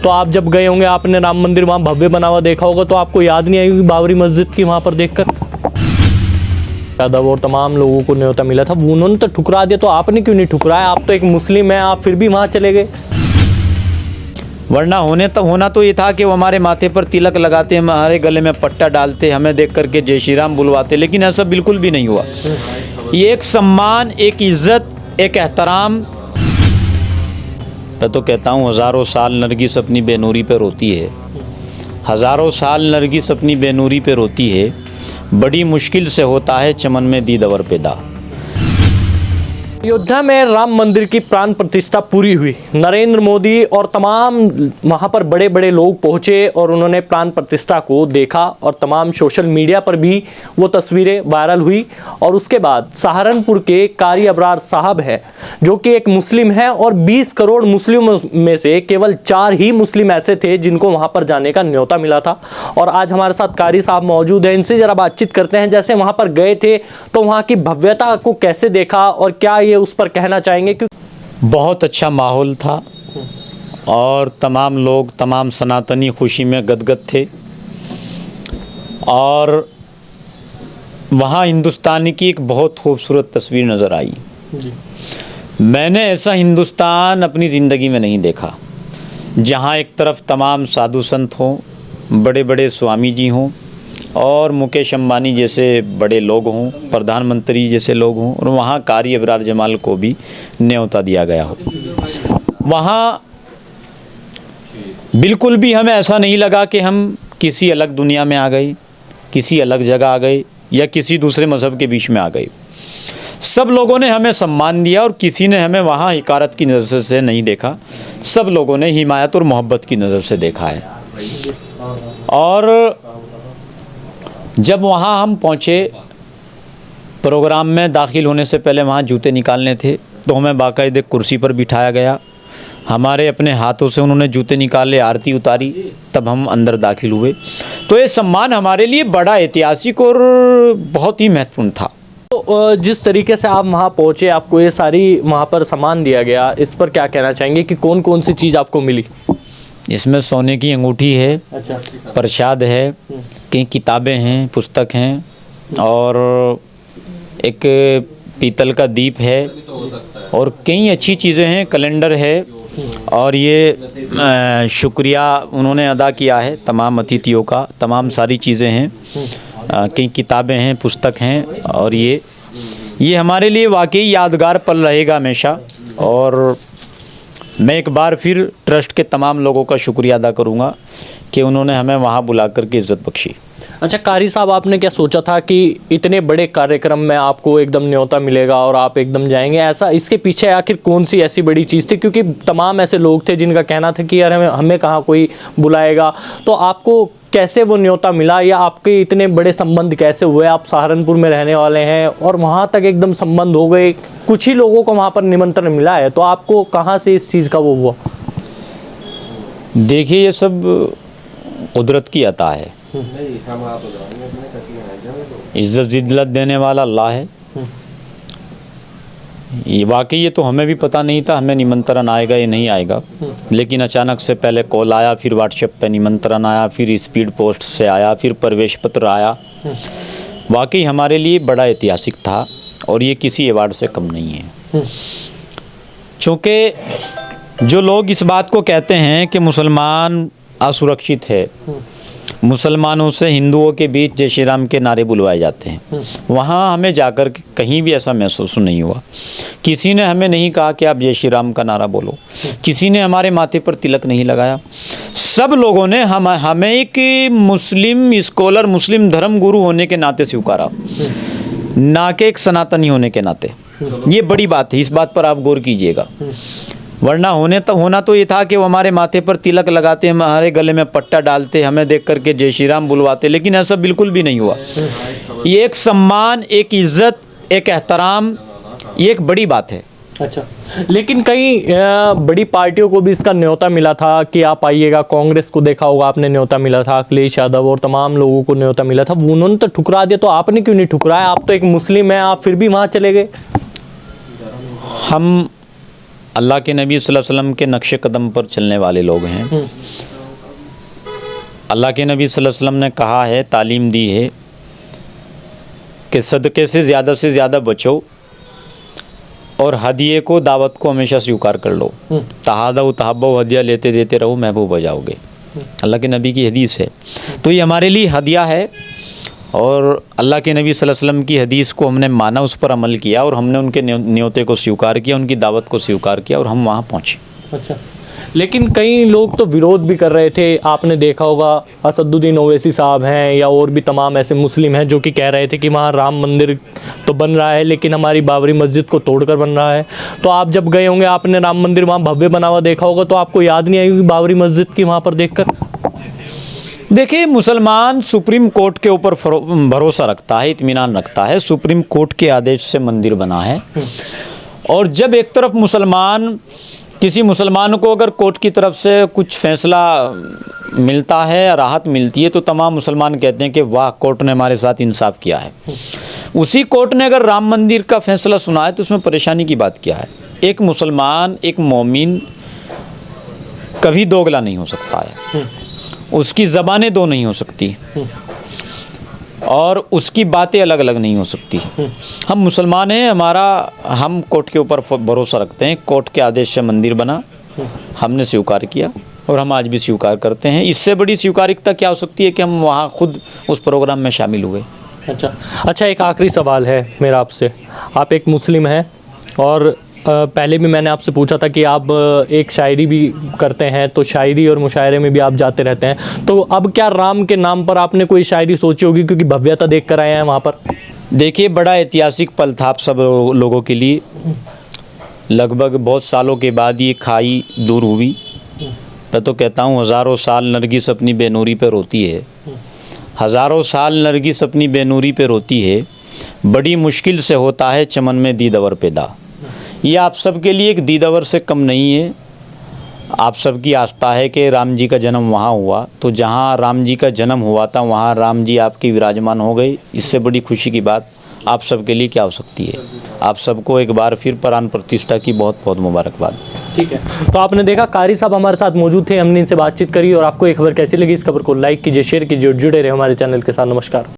तो आप जब गए होंगे, आपने राम मंदिर वहाँ भव्य बना हुआ देखा होगा, तो आपको याद नहीं आई बाबरी मस्जिद की वहाँ पर देखकर? यादव और तमाम लोगों को न्योता मिला था, उन्होंने तो ठुकरा दिया, तो आपने क्यों नहीं ठुकराया? आप तो एक मुस्लिम हैं, आप फिर भी वहाँ चले गए। वरना होना तो ये था कि वो हमारे माथे पर तिलक लगाते, हमारे गले में पट्टा डालते, हमें देख करके जय श्री राम बुलवाते, लेकिन ऐसा बिल्कुल भी नहीं हुआ। ये एक सम्मान, एक इज्जत, एक एहतराम। मैं तो कहता हूँ हज़ारों साल नरगिस अपनी बेनूरी पे रोती है, हज़ारों साल नरगिस अपनी बेनूरी पे रोती है, बड़ी मुश्किल से होता है चमन में दीदवर पैदा। अयोध्या में राम मंदिर की प्राण प्रतिष्ठा पूरी हुई। नरेंद्र मोदी और तमाम वहां पर बड़े बड़े लोग पहुंचे और उन्होंने प्राण प्रतिष्ठा को देखा और तमाम सोशल मीडिया पर भी वो तस्वीरें वायरल हुई। और उसके बाद सहारनपुर के कारी अबरार साहब है, जो कि एक मुस्लिम है, और 20 करोड़ मुस्लिमों में से केवल 4 ही मुस्लिम ऐसे थे जिनको वहां पर जाने का न्योता मिला था। और आज हमारे साथ कारी साहब मौजूद हैं, इनसे जरा बातचीत करते हैं। जैसे वहां पर गए थे तो वहां की भव्यता को कैसे देखा और क्या ये उस पर कहना चाहेंगे? क्योंकि बहुत अच्छा माहौल था और तमाम लोग, तमाम सनातनी खुशी में गदगद थे। और वहाँ हिंदुस्तान की एक बहुत खूबसूरत तस्वीर नज़र आई जी। मैंने ऐसा हिंदुस्तान अपनी ज़िंदगी में नहीं देखा, जहाँ एक तरफ तमाम साधु संत हों, बड़े बड़े स्वामी जी हों और मुकेश अंबानी जैसे बड़े लोग हों, प्रधानमंत्री जैसे लोग हों, और वहाँ कारी अबरार जमाल को भी न्योता दिया गया हो। वहाँ बिल्कुल भी हमें ऐसा नहीं लगा कि हम किसी अलग दुनिया में आ गए, किसी अलग जगह आ गए या किसी दूसरे मज़हब के बीच में आ गए। सब लोगों ने हमें सम्मान दिया और किसी ने हमें वहाँ हिकारत की नज़र से नहीं देखा। सब लोगों ने हिमायत और मोहब्बत की नज़र से देखा है। और जब वहाँ हम पहुँचे, प्रोग्राम में दाखिल होने से पहले वहाँ जूते निकालने थे, तो हमें बाकायदे कुर्सी पर बिठाया गया। हमारे अपने हाथों से उन्होंने जूते निकाले, आरती उतारी, तब हम अंदर दाखिल हुए। तो ये सम्मान हमारे लिए बड़ा ऐतिहासिक और बहुत ही महत्वपूर्ण था। तो जिस तरीके से आप वहाँ पहुँचे, आपको ये सारी वहाँ पर सामान दिया गया, इस पर क्या कहना चाहेंगे कि कौन कौन सी चीज़ आपको मिली? इसमें सोने की अंगूठी है, अच्छा, प्रसाद है, कई किताबें हैं, पुस्तक हैं, और एक पीतल का दीप है, और कई अच्छी चीज़ें हैं, कैलेंडर है। और ये शुक्रिया उन्होंने अदा किया है तमाम अतिथियों का, तमाम सारी चीज़ें हैं, कई किताबें हैं, पुस्तक हैं, और ये हमारे लिए वाकई यादगार पल रहेगा हमेशा। और मैं एक बार फिर ट्रस्ट के तमाम लोगों का शुक्रिया अदा करूंगा कि उन्होंने हमें वहां बुला कर के इज़्ज़त बख्शी। अच्छा कारी साहब, आपने क्या सोचा था कि इतने बड़े कार्यक्रम में आपको एकदम न्योता मिलेगा और आप एकदम जाएंगे? ऐसा इसके पीछे आखिर कौन सी ऐसी बड़ी चीज़ थी? क्योंकि तमाम ऐसे लोग थे जिनका कहना था कि यार हमें कहाँ कोई बुलाएगा। तो आपको कैसे वो न्योता मिला, या आपके इतने बड़े संबंध कैसे हुए? आप सहारनपुर में रहने वाले हैं और वहाँ तक एकदम संबंध हो गए, कुछ ही लोगों को वहाँ पर निमंत्रण मिला है, तो आपको कहाँ से इस चीज़ का वो हुआ? देखिए, ये सब कुदरत की अता है। इज्जत जिल्लत देने वाला अल्लाह है। ये वाकई ये तो हमें भी पता नहीं था हमें निमंत्रण आएगा या नहीं आएगा, लेकिन अचानक से पहले कॉल आया, फिर व्हाट्सएप पे निमंत्रण आया, फिर स्पीड पोस्ट से आया, फिर प्रवेश पत्र आया। वाकई हमारे लिए बड़ा ऐतिहासिक था और ये किसी अवार्ड से कम नहीं है। चूँकि जो लोग इस बात को कहते हैं कि मुसलमान असुरक्षित है, मुसलमानों से हिंदुओं के बीच जय श्री राम के नारे बुलवाए जाते हैं, वहाँ हमें जाकर कहीं भी ऐसा महसूस नहीं हुआ। किसी ने हमें नहीं कहा कि आप जय श्री राम का नारा बोलो, किसी ने हमारे माथे पर तिलक नहीं लगाया। सब लोगों ने हमें एक मुस्लिम स्कॉलर, मुस्लिम धर्म गुरु होने के नाते स्वीकारा, ना कि एक सनातनी होने के नाते। ये बड़ी बात है, इस बात पर आप गौर कीजिएगा। वरना होना तो ये था कि वो हमारे माथे पर तिलक लगाते, हमारे गले में पट्टा डालते, हमें देख करके जय श्री राम बुलवाते, लेकिन ऐसा बिल्कुल भी नहीं हुआ। ये एक सम्मान, एक इज्जत, एक एहतराम, ये एक बड़ी बात है। अच्छा, लेकिन कई बड़ी पार्टियों को भी इसका न्योता मिला था कि आप आइएगा। कांग्रेस को देखा होगा आपने, न्योता मिला था, अखिलेश यादव और तमाम लोगों को न्योता मिला था, उन्होंने तो ठुकरा दिया। तो आपने क्यों नहीं ठुकराया? आप तो एक मुस्लिम हैं, आप फिर भी वहाँ चले गए। हम अल्लाह के नबी सल्लल्लाहु अलैहि वसल्लम के नक्शे कदम पर चलने वाले लोग हैं। अल्लाह के नबी सल्लल्लाहु अलैहि वसल्लम ने कहा है, तालीम दी है कि सदक़े से ज़्यादा बचो और हदिये को, दावत को हमेशा स्वीकार कर लो। तहादो तहब्बो, हदिया लेते देते रहो, महबूब हो जाओगे। अल्लाह के नबी की हदीस है। तो ये हमारे लिए हदिया है और अल्लाह के नबी सल्लल्लाहु अलैहि वसल्लम की हदीस को हमने माना, उस पर अमल किया और हमने उनके न्योते को स्वीकार किया, उनकी दावत को स्वीकार किया और हम वहाँ पहुँचे। अच्छा, लेकिन कई लोग तो विरोध भी कर रहे थे। आपने देखा होगा असदुद्दीन ओवैसी साहब हैं या और भी तमाम ऐसे मुस्लिम हैं जो कि कह रहे थे कि वहाँ राम मंदिर तो बन रहा है लेकिन हमारी बाबरी मस्जिद को तोड़कर बन रहा है। तो आप जब गए होंगे, आपने राम मंदिर वहाँ भव्य बना हुआ देखा होगा, तो आपको याद नहीं आई बाबरी मस्जिद की वहाँ पर देखकर? देखिए, मुसलमान सुप्रीम कोर्ट के ऊपर भरोसा रखता है, इत्मीनान रखता है। सुप्रीम कोर्ट के आदेश से मंदिर बना है और जब एक तरफ किसी मुसलमान को अगर कोर्ट की तरफ से कुछ फैसला मिलता है या राहत मिलती है तो तमाम मुसलमान कहते हैं कि वाह, कोर्ट ने हमारे साथ इंसाफ किया है। उसी कोर्ट ने अगर राम मंदिर का फैसला सुना है तो उसमें परेशानी की बात क्या है? एक मुसलमान, एक मोमिन कभी दोगला नहीं हो सकता है, उसकी ज़बानें दो नहीं हो सकती और उसकी बातें अलग अलग नहीं हो सकती। हम मुसलमान हैं, हम कोर्ट के ऊपर भरोसा रखते हैं। कोर्ट के आदेश से मंदिर बना, हमने स्वीकार किया और हम आज भी स्वीकार करते हैं। इससे बड़ी स्वीकारिकता क्या हो सकती है कि हम वहाँ खुद उस प्रोग्राम में शामिल हुए। अच्छा, एक आखिरी सवाल है मेरा आपसे। आप एक मुस्लिम हैं और पहले भी मैंने आपसे पूछा था कि आप एक शायरी भी करते हैं, तो शायरी और मुशायरे में भी आप जाते रहते हैं। तो अब क्या राम के नाम पर आपने कोई शायरी सोची होगी, क्योंकि भव्यता देख कर आए हैं वहाँ पर? देखिए, बड़ा ऐतिहासिक पल था आप सब लोगों के लिए। लगभग बहुत सालों के बाद ये खाई दूर हुई। मैं तो कहता हूँ, हज़ारों साल नरगिस अपनी बेनूरी पे रोती है, हज़ारों साल नरगिस अपनी बेनूरी पे रोती है, बड़ी मुश्किल से होता है चमन में दीदवर पैदा। ये आप सब के लिए एक दीदवर से कम नहीं है। आप सब की आस्था है कि राम जी का जन्म वहाँ हुआ, तो जहाँ राम जी का जन्म हुआ था वहाँ राम जी आपके विराजमान हो गए। इससे बड़ी खुशी की बात आप सब के लिए क्या हो सकती है? आप सबको एक बार फिर प्राण प्रतिष्ठा की बहुत बहुत मुबारकबाद। ठीक है, तो आपने देखा कारी साहब हमारे साथ मौजूद थे, हमने इनसे बातचीत करी। और आपको ये खबर कैसी लगी, इस खबर को लाइक कीजिए, शेयर कीजिए और जुड़े रहे हमारे चैनल के साथ। नमस्कार।